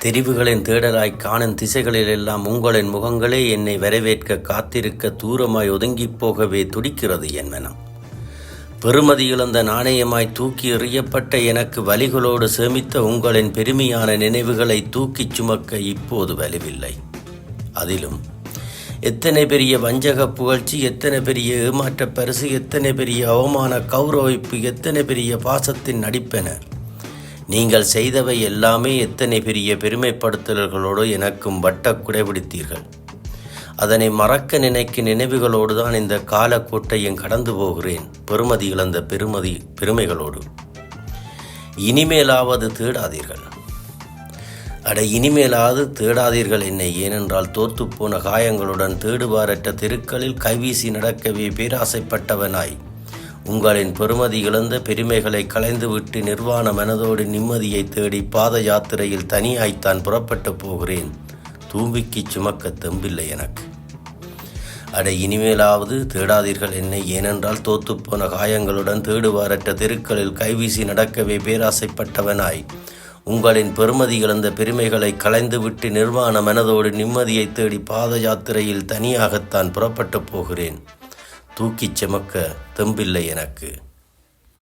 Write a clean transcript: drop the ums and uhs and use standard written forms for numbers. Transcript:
தெரிவுகளின் தேடலாய் காணும் திசைகளிலெல்லாம் உங்களின் முகங்களே என்னை வரவேற்க காத்திருக்க தூரமாய் ஒதுங்கிப் போகவே துடிக்கிறது என் மனம். பெறுமதியிழந்த நாணயமாய் தூக்கி எறியப்பட்ட எனக்கு வலிகளோடு சேமித்த உங்களின் பெருமையான நினைவுகளை தூக்கிச் சுமக்க இப்போது வலுவில்லை. அதிலும் எத்தனை பெரிய வஞ்சக புகழ்ச்சி, எத்தனை பெரிய ஏமாற்ற பரிசு, எத்தனை பெரிய அவமான கௌரவிப்பு, எத்தனை பெரிய பாசத்தின் நடிப்பென நீங்கள் செய்தவை எல்லாமே எத்தனை பெரிய பெருமைப்படுத்தல்களோடு எனக்கும் வட்ட குடைபிடித்தீர்கள். அதனை மறக்க நினைக்கும் நினைவுகளோடு தான் இந்த காலக்கோட்டையும் கடந்து போகிறேன், பெறுமதி இழந்த பெருமைகளோடு. இனிமேலாவது தேடாதீர்கள், இனிமேலாவது தேடாதீர்கள் என்னை. ஏனென்றால் தோத்துப்போன காயங்களுடன் தேடுவாரற்ற தெருக்களில் கைவீசி நடக்கவே பேராசைப்பட்டவனாய் உங்களின் பெறுமதி இழந்த பெருமைகளை களைந்துவிட்டு நிர்வாண மனதோடு நிம்மதியை தேடி பாத யாத்திரையில் தனியாய்த்தான் புறப்பட்டு போகிறேன். தூம்பிக்கு சுமக்க தெம்பில்லை எனக்கு. இனிமேலாவது தேடாதீர்கள் என்னை. ஏனென்றால் தோத்துப்போன காயங்களுடன் தேடுவாரற்ற தெருக்களில் கைவீசி நடக்கவே பேராசைப்பட்டவனாய் உங்களின் பெறுமதி இழந்த பெருமைகளை களைந்துவிட்டு நிர்வாண மனதோடு நிம்மதியை தேடி பாத யாத்திரையில் தனியாகத்தான் புறப்பட்டு போகிறேன். தூக்கிச் சுமக்க தெம்பில்லை எனக்கு.